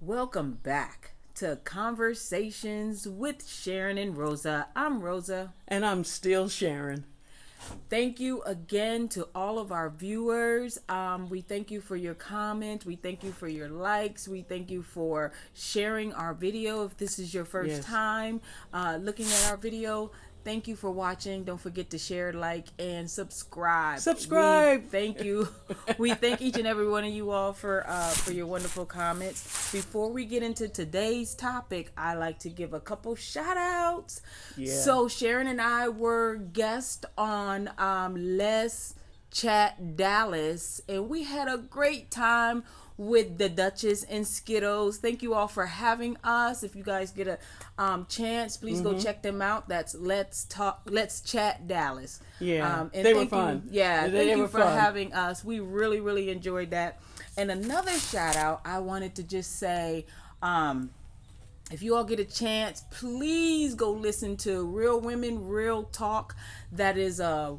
Welcome back to Conversations with Sharyn and Rosa. I'm Rosa. And I'm still Sharyn. Thank you again to all of our viewers. We thank you for your comments. We thank you for your likes. We thank you for sharing our video. If this is your first time looking at our video, thank you for watching. Don't forget to share, like, and subscribe. Thank you. We thank each and every one of you all for your wonderful comments. Before we get into today's topic, I like to give a couple shout outs. Yeah. So Sharyn and I were guests on Let's Chat Dallas, and we had a great time with the Duchess and Skittles. Thank you all for having us. If you guys get a chance, please go check them out. That's Let's Chat Dallas. Yeah, and they were fun. Thank you for having us. We really enjoyed that. And another shout out, I wanted to just say, if you all get a chance, please go listen to Real Women, Real Talk. That is a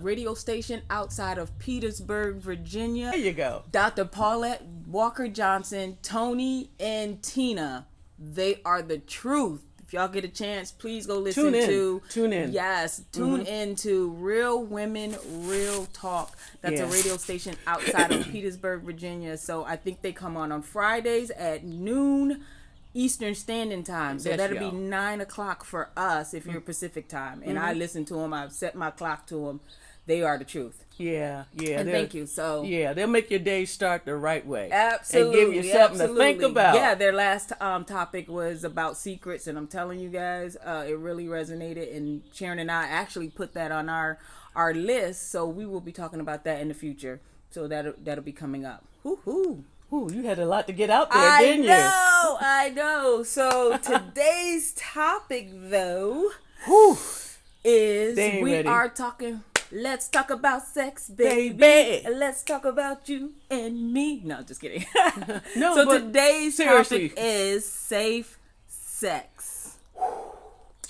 radio station outside of Petersburg, Virginia. There you go. Dr. Paulette Walker Johnson, Tony, and Tina. They are the truth. If y'all get a chance, please go listen to. Tune in. Yes, tune in to Real Women, Real Talk. That's a radio station outside of Petersburg, Virginia. So I think they come on Fridays at noon Eastern Standing Time. So that'll be 9 o'clock for us if you're Pacific Time. And I listen to them. I've set my clock to them. They are the truth. Yeah. And thank you. So they'll make your day start the right way. Absolutely. And give you something to think about. Yeah, their last topic was about secrets, and I'm telling you guys, it really resonated. And Sharon and I actually put that on our list, so we will be talking about that in the future. So that'll be coming up. Woo-hoo. Ooh, you had a lot to get out there, didn't you? I know. So today's topic, though, is are talking. Let's talk about sex, baby. Let's talk about you and me. No, just kidding. So today's topic is safe sex.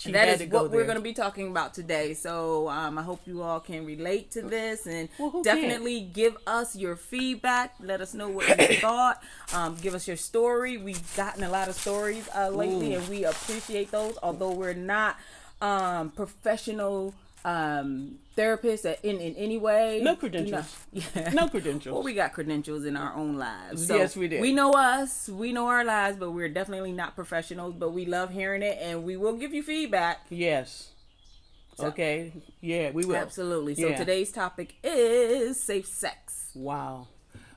That is what we're going to be talking about today. So I hope you all can relate to this, and definitely give us your feedback. Let us know what you thought. Give us your story. We've gotten a lot of stories lately, and we appreciate those. Although we're not professional therapists in any way. No credentials. No credentials. Well, we got credentials in our own lives. So yes, we did. We know us. We know our lives, but we're definitely not professionals. But we love hearing it, and we will give you feedback. Yes. So, okay. Yeah, we will. Absolutely. So today's topic is safe sex. Wow.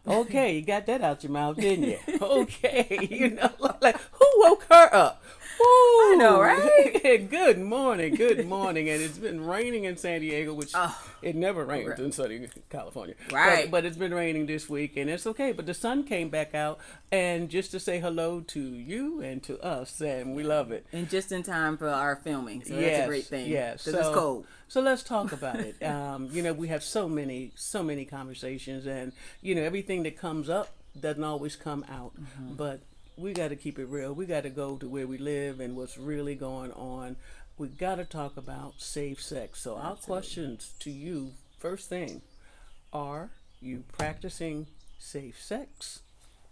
Okay, you got that out your mouth, didn't you? Okay. Like who woke her up? Ooh. I know, right? Good morning. And it's been raining in San Diego, which it never rains in Southern California. Right. But it's been raining this week, and it's okay. But the sun came back out, and just to say hello to you and to us, and we love it. And just in time for our filming, so that's a great thing. Yes. Because it's cold. So let's talk about it. We have so many conversations, and everything that comes up doesn't always come out, but we got to keep it real. We got to go to where we live and what's really going on. We got to talk about safe sex. So our questions to you, first thing, are you practicing safe sex?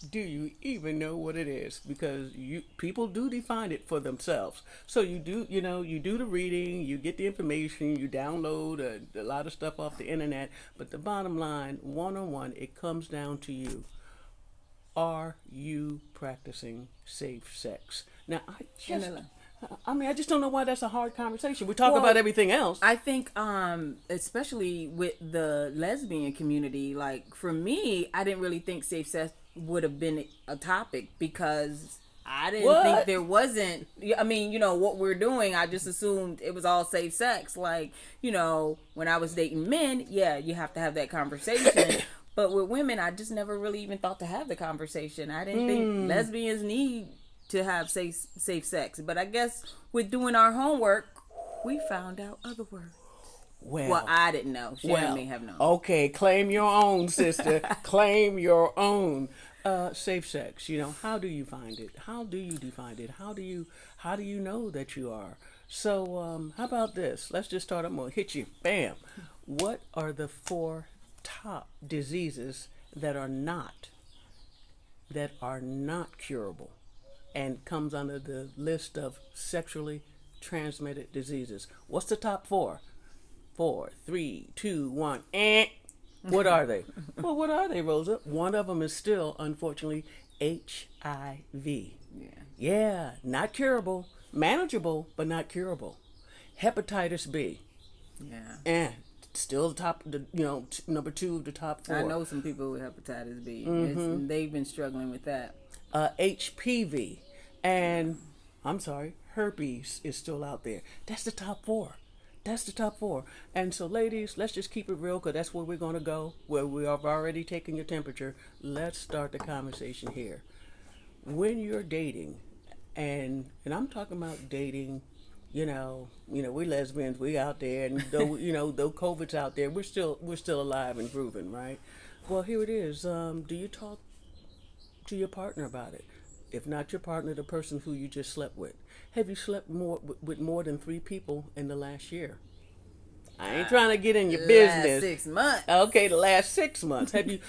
Do you even know what it is? Because people do define it for themselves. So you do the reading, you get the information, you download a lot of stuff off the internet. But the bottom line, one-on-one, it comes down to you. Are you practicing safe sex? Now, I just don't know why that's a hard conversation. We talk about everything else. I think, especially with the lesbian community, like for me, I didn't really think safe sex would have been a topic because I didn't think there wasn't. I mean, what we're doing, I just assumed it was all safe sex. Like, when I was dating men, you have to have that conversation. But with women, I just never really even thought to have the conversation. I didn't think lesbians need to have safe sex. But I guess with doing our homework, we found out other words. Well, I didn't know. Sharon may have known. Okay, claim your own, sister. Claim your own. Safe sex. How do you find it? How do you define it? How do you know that you are? So, how about this? Let's just start. I'm gonna hit you. Bam. What are the 4 top diseases that are not curable? and comes under the list of sexually transmitted diseases. What's the top four? 4, 3, 2, 1. What are they? Well, what are they, Rosa? One of them is still, unfortunately, HIV. Yeah, not curable. Manageable, but not curable. Hepatitis B. And still number 2 of the top 4. I know some people with hepatitis B. They've been struggling with that. HPV. And, I'm sorry, herpes is still out there. That's the top 4. And so, ladies, let's just keep it real, because that's where we're going to go, where we have already taken your temperature. Let's start the conversation here. When you're dating, and I'm talking about dating, we're lesbians, we out there, and though though COVID's out there, we're still alive and grooving, right? Well, here it is. Do you talk to your partner about it? If not your partner, the person who you just slept with. Have you slept with more than 3 people in the last year? I ain't trying to get in your business. Last 6 months. Okay, the last 6 months. Have you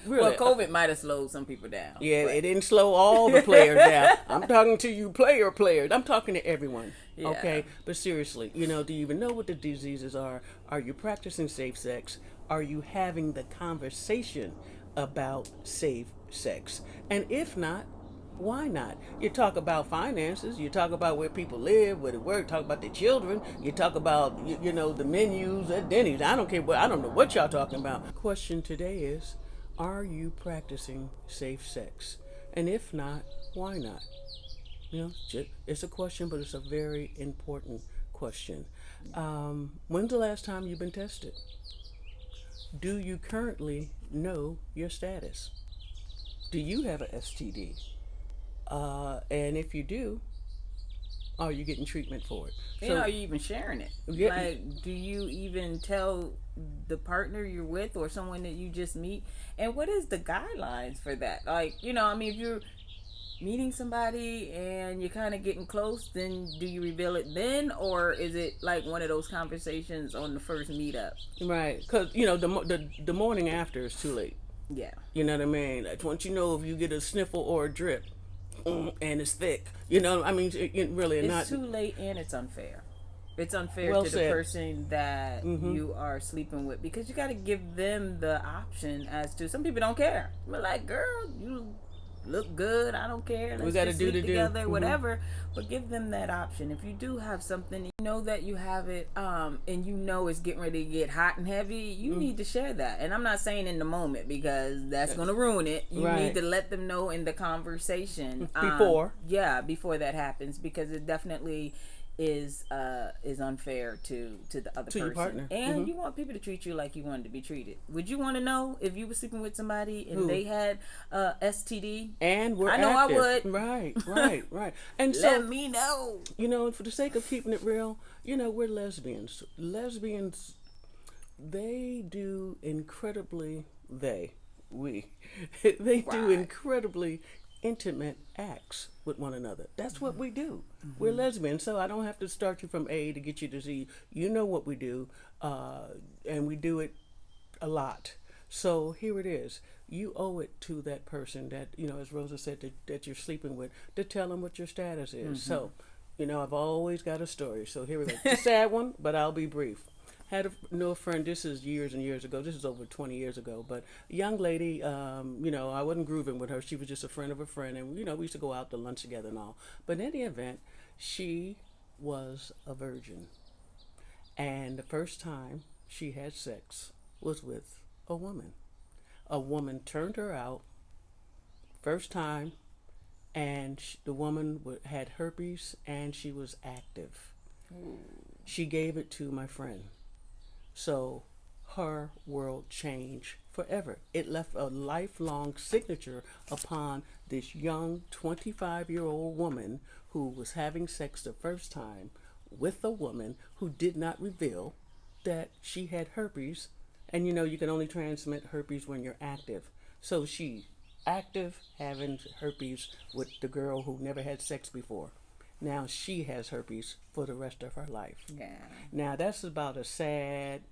really? Well, COVID might have slowed some people down. Yeah, it didn't slow all the players down. I'm talking to you players. I'm talking to everyone. Yeah. Okay, but seriously, do you even know what the diseases are? Are you practicing safe sex? Are you having the conversation about safe sex? And if not, why not? You talk about finances, you talk about where people live, where they work, talk about their children, you talk about, the menus at Denny's. I don't care, I don't know what y'all talking about. Question today is, are you practicing safe sex? And if not, why not? It's a question, but it's a very important question. When's the last time you've been tested? Do you currently know your status? Do you have an STD? And if you do, are you getting treatment for it? And are you even sharing it? Like, do you even tell the partner you're with or someone that you just meet? And what is the guidelines for that? Like, if you're meeting somebody and you're kind of getting close, then do you reveal it then? Or is it like one of those conversations on the first meetup? Right. Because, the morning after is too late. Yeah. You know what I mean? Like, once you know if you get a sniffle or a drip, and it's thick, it really it's not too late, and it's unfair. It's unfair well to said. The person that you are sleeping with, because you got to give them the option. As to some people don't care. We're like, girl, you look good, I don't care, let's just sleep together, whatever. But give them that option. If you do have something, that you have it, and it's getting ready to get hot and heavy, you need to share that. And I'm not saying in the moment, because that's going to ruin it. You need to let them know in the conversation before that happens, because it definitely is unfair to the other person. Your partner. And you want people to treat you like you wanted to be treated. Would you want to know if you were sleeping with somebody and they had STD? And we're active. I would. Right. And so, let me know. For the sake of keeping it real, we're lesbians. Lesbians, they do incredibly do incredibly intimate acts with one another. That's what we do. We're lesbians, so I don't have to start you from A to get you to Z. You know what we do, and we do it a lot. So here it is. You owe it to that person that, as Rosa said, that you're sleeping with, to tell them what your status is. So, I've always got a story. So here we go. It's a sad one, but I'll be brief. Know a friend, this is years and years ago, this is over 20 years ago, but a young lady, I wasn't grooving with her, she was just a friend of a friend, and, we used to go out to lunch together and all, but in any event, she was a virgin, and the first time she had sex was with a woman. A woman turned her out, first time, and the woman had herpes, and she was active. Ooh. She gave it to my friend. So her world changed forever. It left a lifelong signature upon this young 25-year-old woman who was having sex the first time with a woman who did not reveal that she had herpes. And you can only transmit herpes when you're active. So she active having herpes with the girl who never had sex before. Now she has herpes for the rest of her life. Yeah. Now that's about as sad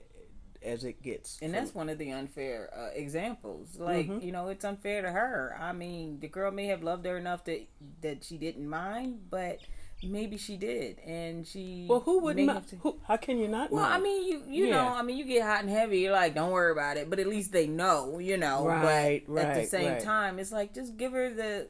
as it gets. And that's one of the unfair examples. Like, you know, it's unfair to her. I mean, the girl may have loved her enough that she didn't mind, but maybe she did, and she. Well, who wouldn't? How can you not? Well, mind? I mean, you know, I mean, you get hot and heavy. You're like, don't worry about it. But at least they know, you know. Right, but at the same time, it's like just give her the.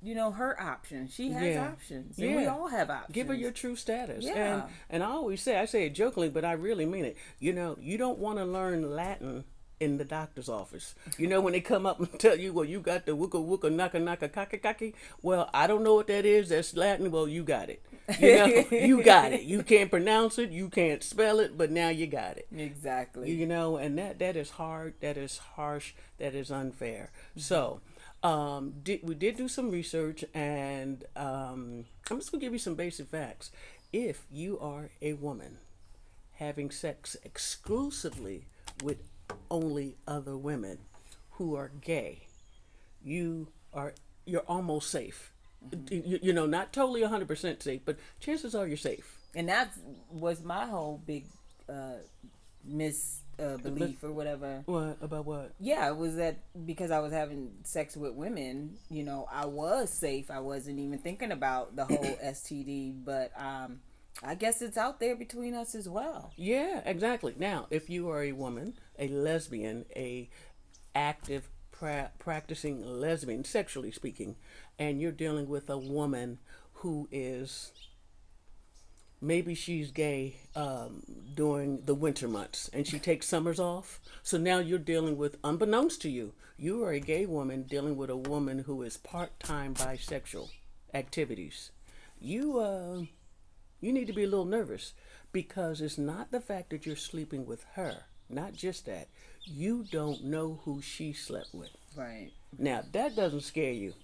You know, her options. She has options. And we all have options. Give her your true status. Yeah. And I always say, I say it jokingly, but I really mean it. You know, you don't want to learn Latin in the doctor's office. You know, when they come up and tell you, well, you got the wooka wooka naka naka kaki kaki. Well, I don't know what that is. That's Latin. Well, you got it. You know, you got it. You can't pronounce it. You can't spell it, but now you got it. Exactly. You know, and that is hard. That is harsh. That is unfair. So, we did do some research, and I'm just gonna give you some basic facts. If you are a woman having sex exclusively with only other women who are gay, you're almost safe. You know, not totally 100% safe, but chances are you're safe. And that was my whole big belief or whatever. What about what? Yeah, it was that because I was having sex with women, you know, I was safe. I wasn't even thinking about the whole STD, but I guess it's out there between us as well. Yeah, exactly. Now, if you are a woman, a lesbian, a active practicing lesbian, sexually speaking, and you're dealing with a woman who is maybe she's gay during the winter months and she takes summers off. So now you're dealing with, unbeknownst to you, you are a gay woman dealing with a woman who is part-time bisexual activities. You need to be a little nervous because it's not the fact that you're sleeping with her. Not just that. You don't know who she slept with. Right. Now, that doesn't scare you.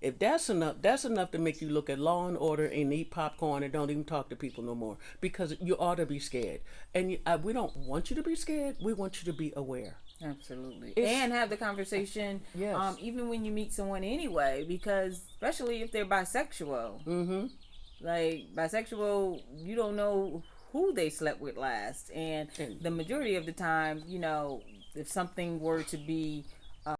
If that's enough to make you look at Law and Order and eat popcorn and don't even talk to people no more, because you ought to be scared. And we don't want you to be scared. We want you to be aware. Absolutely. And have the conversation, yes. Even when you meet someone anyway, because especially if they're bisexual. Mm-hmm. Like, bisexual, you don't know who they slept with last. And the majority of the time, you know, if something were to be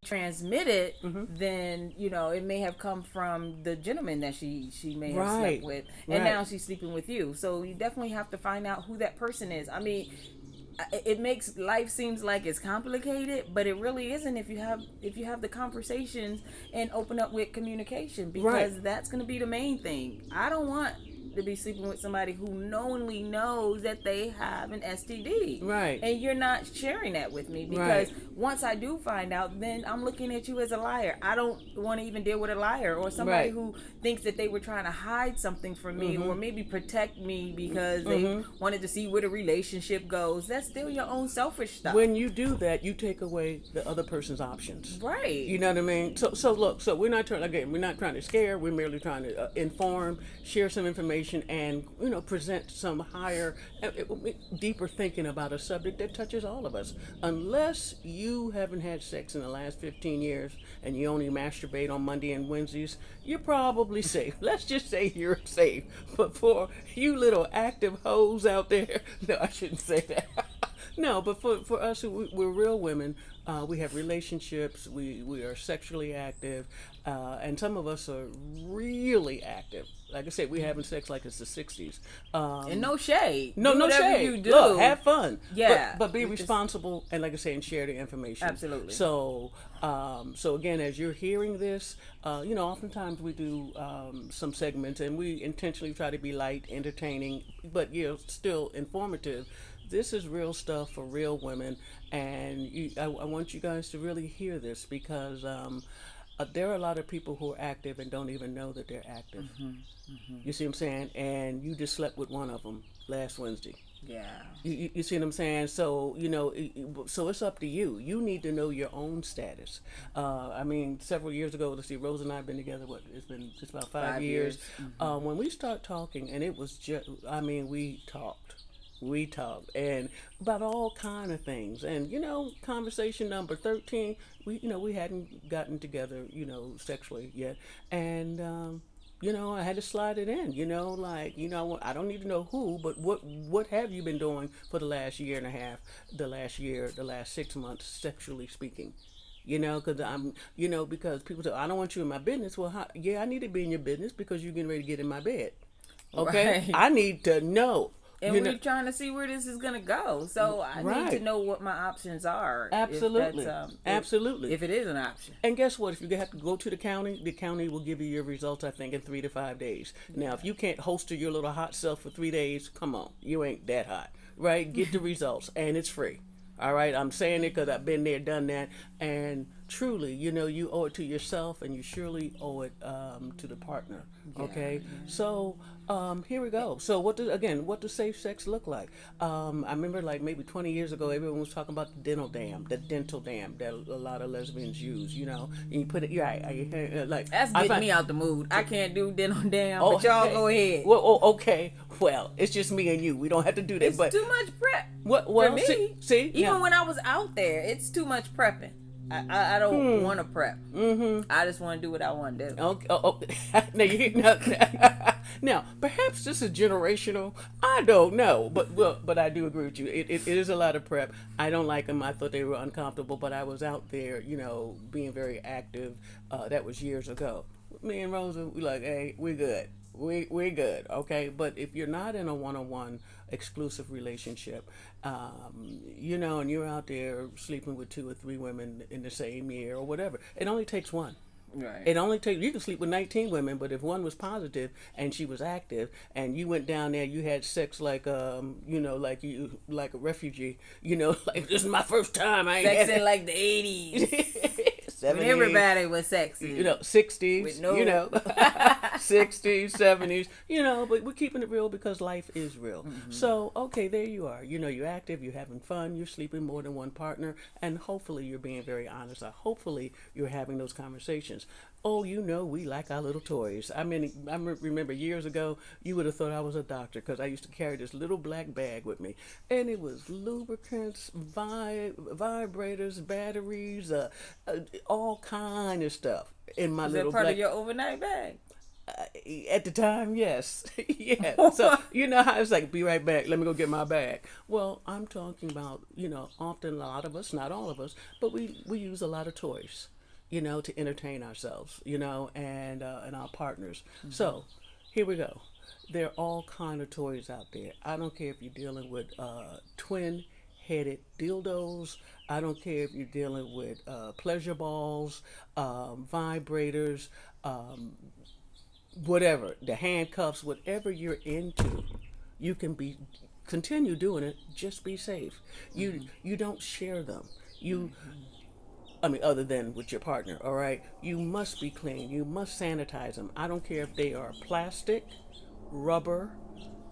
transmitted, then, you know, it may have come from the gentleman that she may have slept with, and now she's sleeping with you. So you definitely have to find out who that person is. I mean, it makes life seems like it's complicated, but it really isn't if you have the conversations and open up with communication, because that's going to be the main thing. I don't want to be sleeping with somebody who knowingly knows that they have an STD. Right. And you're not sharing that with me, because once I do find out, then I'm looking at you as a liar. I don't want to even deal with a liar or somebody who thinks that they were trying to hide something from me or maybe protect me because they wanted to see where the relationship goes. That's still your own selfish stuff. When you do that, you take away the other person's options. Right. You know what I mean? So look, we're not trying to scare. We're merely trying to inform, share some information, and, you know, present some higher, deeper thinking about a subject that touches all of us. Unless you haven't had sex in the last 15 years and you only masturbate on Monday and Wednesdays, you're probably safe. Let's just say you're safe. But for you little active hoes out there, no, I shouldn't say that. No, but for us, we're real women. We have relationships. We are sexually active, and some of us are really active. Like I said, we're having sex like it's the 60s. And no shade. No shade. You do. Look, have fun. Yeah. But be responsible, and like I say, and share the information. Absolutely. So again, as you're hearing this, you know, oftentimes we do some segments, and we intentionally try to be light, entertaining, but, you know, still informative. This is real stuff for real women, and I want you guys to really hear this, because there are a lot of people who are active and don't even know that they're active. You see what I'm saying? And you just slept with one of them last Wednesday. Yeah. You see what I'm saying? So, you know, so it's up to you. You need to know your own status. I mean, several years ago, let's see, Rosa and I have been together, it's been just about 5 years. When we start talking, and it was just, I mean, we talked and about all kind of things, and, you know, conversation number 13, we hadn't gotten together, you know, sexually yet, and I had to slide it in. I don't need to know who, but what have you been doing for the last year and a half, the last 6 months, sexually speaking? Because people say, I don't want you in my business. Well, yeah, I need to be in your business because you're getting ready to get in my bed. Okay? Right. I need to know. And we're trying to see where this is going to go. So I need to know what my options are. Absolutely. Absolutely. If it is an option. And guess what? If you have to go to the county will give you your results, I think, in 3 to 5 days. Now, if you can't holster your little hot self for 3 days, come on. You ain't that hot. Right? Get the results. And it's free. All right? I'm saying it because I've been there, done that. And truly, you owe it to yourself, and you surely owe it to the partner. Okay? Yeah. So here we go. So what does safe sex look like? I remember like maybe 20 years ago, everyone was talking about the dental dam that a lot of lesbians use, and you put it, like. That's getting me out the mood. I can't do dental dam, but y'all go ahead. Well, okay. Well, it's just me and you. We don't have to do that. It's too much prep. Well, for me. See? Even when I was out there, it's too much prepping. I don't want to prep. Mm-hmm. I just want to do what I want to do. Okay. Now, perhaps this is generational. I don't know, but I do agree with you. It is a lot of prep. I don't like them. I thought they were uncomfortable, but I was out there, being very active. That was years ago. Me and Rosa, we like, hey, we're good. We're good, okay? But if you're not in a one-on-one exclusive relationship, and you're out there sleeping with 2 or 3 women in the same year or whatever, it only takes one. Right. You can sleep with 19 women, but if one was positive and she was active, and you went down there, you had sex like a refugee, like this is my first time. I ain't sex in like the 80s. When everybody was sexy. 60s, 60s, 70s, but we're keeping it real because life is real. Mm-hmm. So, okay, there you are. You're active, you're having fun, you're sleeping more than one partner, and hopefully you're being very honest. Hopefully you're having those conversations. Oh, we like our little toys. I mean, I remember years ago, you would have thought I was a doctor because I used to carry this little black bag with me. And it was lubricants, vibrators, batteries, all kind of stuff in my little black... Is that part of your overnight bag? At the time, yes. Yeah. So, how it's like, be right back, let me go get my bag. Well, I'm talking about, often a lot of us, not all of us, but we use a lot of toys. To entertain ourselves, and our partners. Mm-hmm. So, here we go. There are all kind of toys out there. I don't care if you're dealing with twin-headed dildos. I don't care if you're dealing with pleasure balls, vibrators, whatever, the handcuffs, whatever you're into, you can continue doing it. Just be safe. You don't share them. Other than with your partner, all right? You must be clean. You must sanitize them. I don't care if they are plastic, rubber,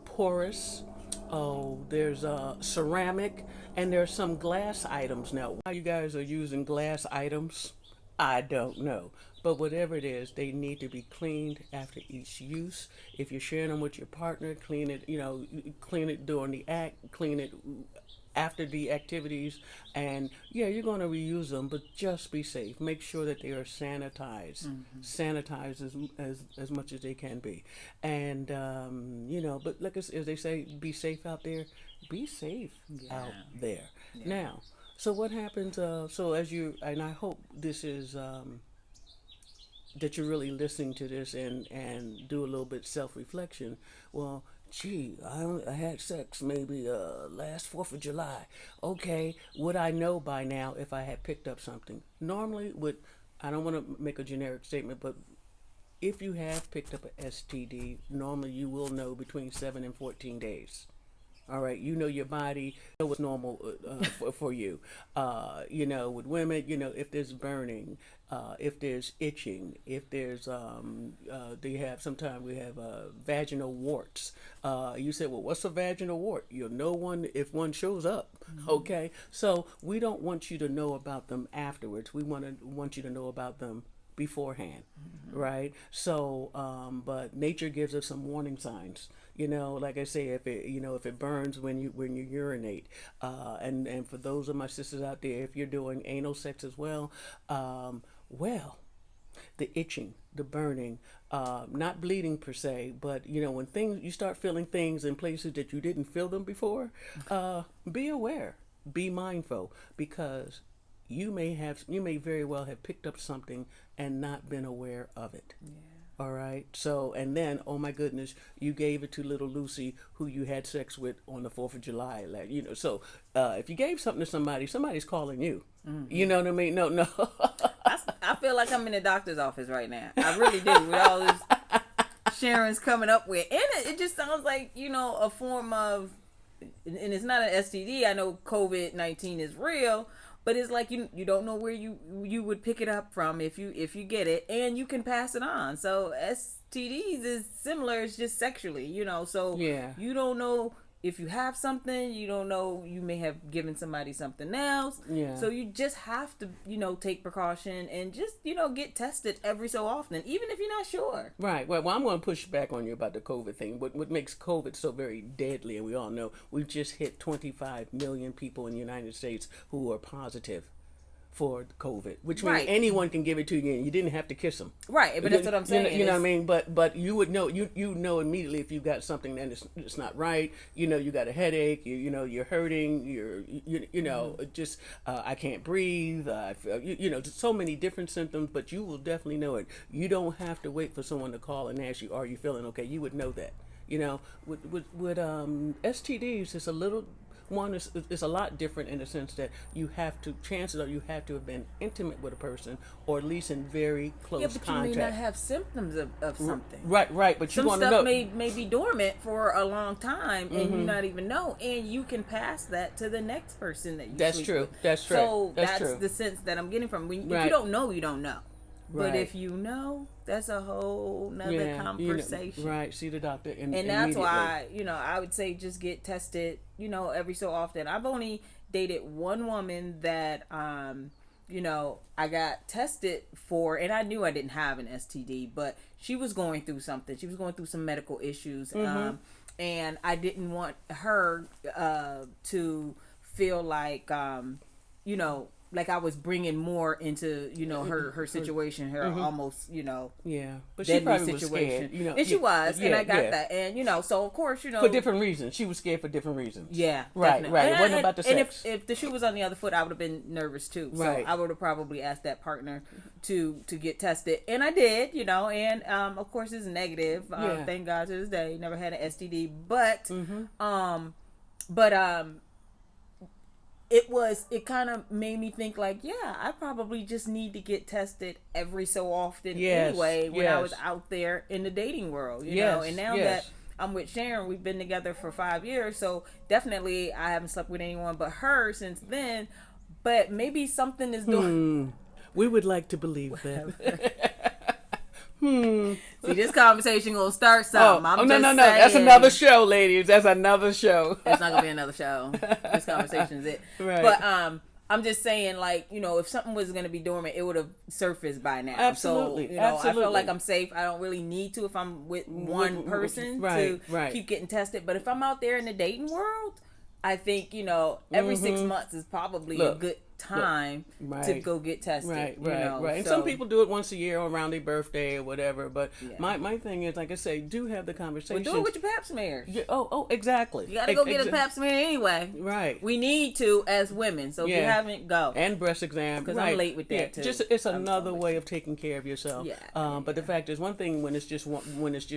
porous. Oh, there's ceramic, and there's some glass items now. Why you guys are using glass items, I don't know. But whatever it is, they need to be cleaned after each use. If you're sharing them with your partner, clean it, clean it during the act, clean it after the activities, and you're going to reuse them, but just be safe. Make sure that they are sanitized, as much as they can be, and but like as they say, be safe out there. Be safe out there. Yeah. Now, so what happens? So and I hope this is that you're really listening to this and do a little bit self-reflection. Well, gee, I had sex maybe last 4th of July. Okay, would I know by now if I had picked up something? Normally, I don't want to make a generic statement, but if you have picked up an STD, normally you will know between 7 and 14 days. All right, your body, what's normal for you. With women, if there's burning, if there's itching, if there's sometimes we have vaginal warts. You say, well, what's a vaginal wart? You'll know one if one shows up. Mm-hmm. Okay, so we don't want you to know about them afterwards. We want you to know about them beforehand, mm-hmm. Right? So, but nature gives us some warning signs. Like I say, if it burns when you urinate, and for those of my sisters out there, if you're doing anal sex as well, the itching, the burning, not bleeding per se, but when you start feeling things in places that you didn't feel them before, be aware, be mindful, because you may very well have picked up something and not been aware of it. Yeah. All right. So, and then, oh my goodness, you gave it to little Lucy, who you had sex with on the 4th of July. So if you gave something to somebody, somebody's calling you. Mm-hmm. You know what I mean? No. I feel like I'm in the doctor's office right now. I really do, with all this Sharyn's coming up with. And it just sounds like, a form of, and it's not an STD. I know COVID-19 is real, but it's like you don't know where you would pick it up from if you get it, and you can pass it on. So STDs is similar, it's just sexually, so yeah. You don't know if you have something, you don't know, you may have given somebody something else. Yeah. So you just have to, take precaution and just, get tested every so often, even if you're not sure. Right. Well, I'm going to push back on you about the COVID thing. What makes COVID so very deadly, and we all know, we've just hit 25 million people in the United States who are positive for COVID, which means anyone can give it to you, and you didn't have to kiss them. Right, but that's what I'm saying. You know what I mean? But you would know, you know immediately if you got something that it's not right. You got a headache. You're hurting. Just I can't breathe. I feel, so many different symptoms. But you will definitely know it. You don't have to wait for someone to call and ask you, "Are you feeling okay?" You would know that. With STDs, it's a little. One is a lot different in the sense that chances are you have to have been intimate with a person, or at least in very close contact. You may not have symptoms of something. Right, but you want to know. Some stuff may be dormant for a long time, and you not even know, and you can pass that to the next person that you sleep with. That's true. So that's true. the sense that I'm getting from. If you don't know, you don't know. But if you know, that's a whole nother conversation. Right, see the doctor. And that's why, I would say just get tested, every so often. I've only dated one woman that, I got tested for, and I knew I didn't have an STD, but she was going through something. She was going through some medical issues. And I didn't want her to feel like, like I was bringing more into, her situation, her almost, yeah, but she probably situation. Was scared, and she was, and I got that, and so of course, for different reasons, she was scared for different reasons. Yeah, right. It wasn't about the sex. And if the shoe was on the other foot, I would have been nervous too. Right. So I would have probably asked that partner to get tested, and I did, and of course it's negative. Thank God to this day, never had an STD, but it kind of made me think like, I probably just need to get tested every so often anyway when I was out there in the dating world, you know, and now that I'm with Sharyn, we've been together for 5 years, so definitely I haven't slept with anyone but her since then, but maybe something is doing. We would like to believe that. See, this conversation gonna start something. No. That's another show, ladies. That's another show. It's not gonna be another show. This conversation is it. Right. But I'm just saying, like, if something was gonna be dormant, it would have surfaced by now. Absolutely. So, I feel like I'm safe. I don't really need to if I'm with one person to keep getting tested. But if I'm out there in the dating world, I think, every 6 months is probably a good time to go get tested. Right. And some people do it once a year around their birthday or whatever. But my thing is, like I say, do have the conversation. Well, do it with your pap smears. Yeah, exactly. You got to go get a pap smear anyway. Right. We need to as women. So if you haven't, go. And breast exam. Because I'm late with that too. It's another way of taking care of yourself. Yeah. But the fact is, one thing when it's just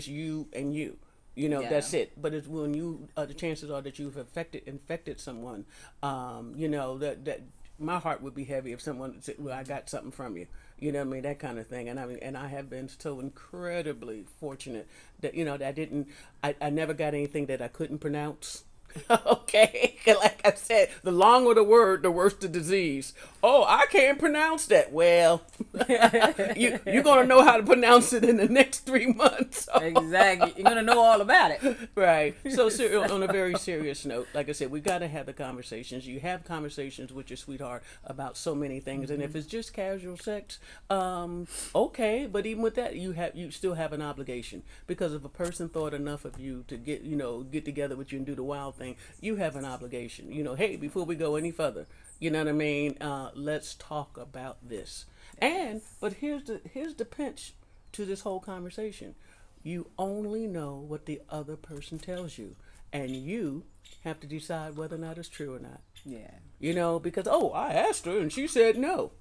you and you. That's it. But it's when the chances are that you've infected someone, that my heart would be heavy if someone said, well, I got something from you. You know what I mean? That kind of thing. And I have been so incredibly fortunate that, that I never got anything that I couldn't pronounce. Okay, like I said, the longer the word, the worse the disease. Oh, I can't pronounce that. Well, you're gonna know how to pronounce it in the next 3 months. Exactly, you're gonna know all about it. Right. So, on a very serious note, like I said, we got to have the conversations. You have conversations with your sweetheart about so many things, and if it's just casual sex, okay. But even with that, you still have an obligation, because if a person thought enough of you to get together with you and do the wild thing, you have an obligation. Hey, before we go any further, you know what I mean? Let's talk about this. But here's the pinch to this whole conversation. You only know what the other person tells you, and you have to decide whether or not it's true or not. Yeah. Because, I asked her and she said no.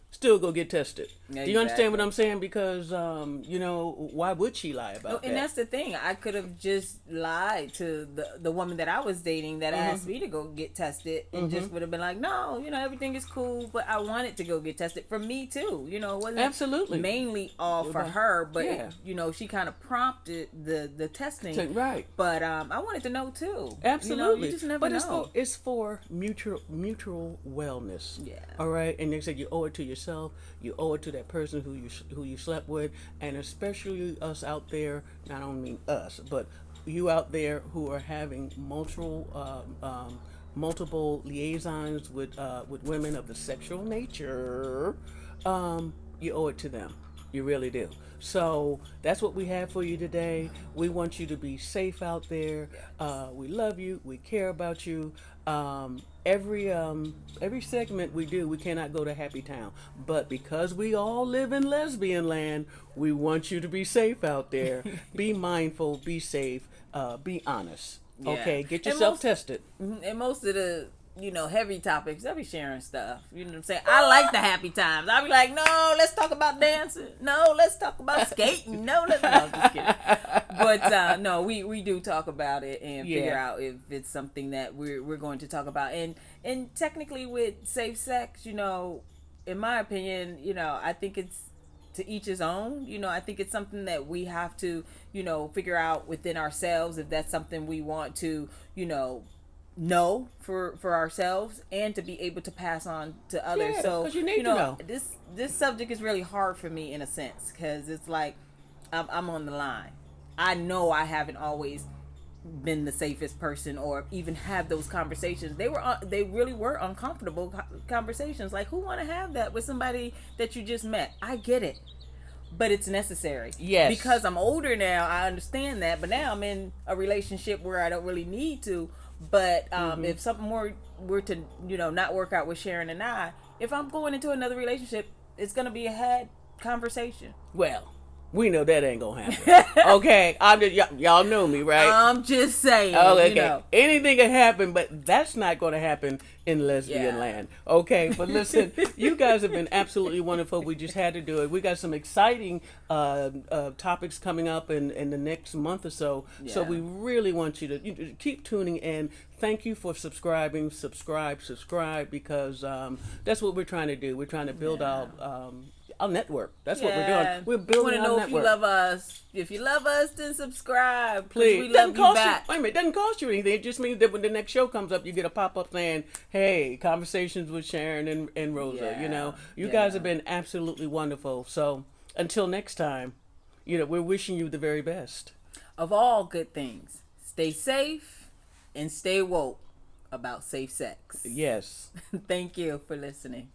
Still go get tested. Exactly. Do you understand what I'm saying? Because, why would she lie about that? And that's the thing. I could have just lied to the woman that I was dating that asked me to go get tested and just would have been like, no, everything is cool, but I wanted to go get tested for me too. It wasn't absolutely mainly all for her, but she kind of prompted the testing. Right. But I wanted to know too. Absolutely. You just never know. But it's for mutual wellness. Yeah. All right. And they said you owe it to yourself. You owe it to that person who you slept with, and especially us out there. I don't mean us, but you out there who are having multiple liaisons with women of the sexual nature. You owe it to them. You really do. So that's what we have for you today. We want you to be safe out there. We love you. We care about you. Every segment we do, we cannot go to Happy Town. But because we all live in lesbian land, we want you to be safe out there. Be mindful. Be safe. Be honest. Yeah. Okay? Get yourself tested. And most of the heavy topics, I be sharing stuff. You know what I'm saying? I like the happy times. I be like, no, let's talk about dancing. No, let's talk about skating. No, I'm just kidding. But no, we do talk about it and figure out if it's something that we're going to talk about. And technically with safe sex, in my opinion, I think it's to each his own. I think it's something that we have to, figure out within ourselves if that's something we want to, know for ourselves and to be able to pass on to others. So you need to know. This subject is really hard for me in a sense because it's like I'm on the line. I know I haven't always been the safest person or even have those conversations. They really were uncomfortable conversations. Like, who want to have that with somebody that you just met? I get it, but it's necessary. Yes. Because I'm older now, I understand that. But now I'm in a relationship where I don't really need to. But if something were to not work out with Sharyn and I, if I'm going into another relationship, it's gonna be a had conversation. Well, we know that ain't gonna happen. Okay, I'm just y'all know me, right? I'm just saying. Oh, okay. Anything can happen, but that's not gonna happen in lesbian land. Okay, but listen, you guys have been absolutely wonderful. We just had to do it. We got some exciting topics coming up in the next month or so. Yeah. So we really want you to keep tuning in. Thank you for subscribing. Subscribe, because that's what we're trying to do. We're trying to build out our network. That's what we're doing. We're building our network. If you love us. If you love us, then subscribe. Please. We love you back. Wait a minute. It doesn't cost you anything. It just means that when the next show comes up, you get a pop-up saying, hey, conversations with Sharyn and Rosa. You guys have been absolutely wonderful. So until next time, we're wishing you the very best. Of all good things. Stay safe and stay woke about safe sex. Yes. Thank you for listening.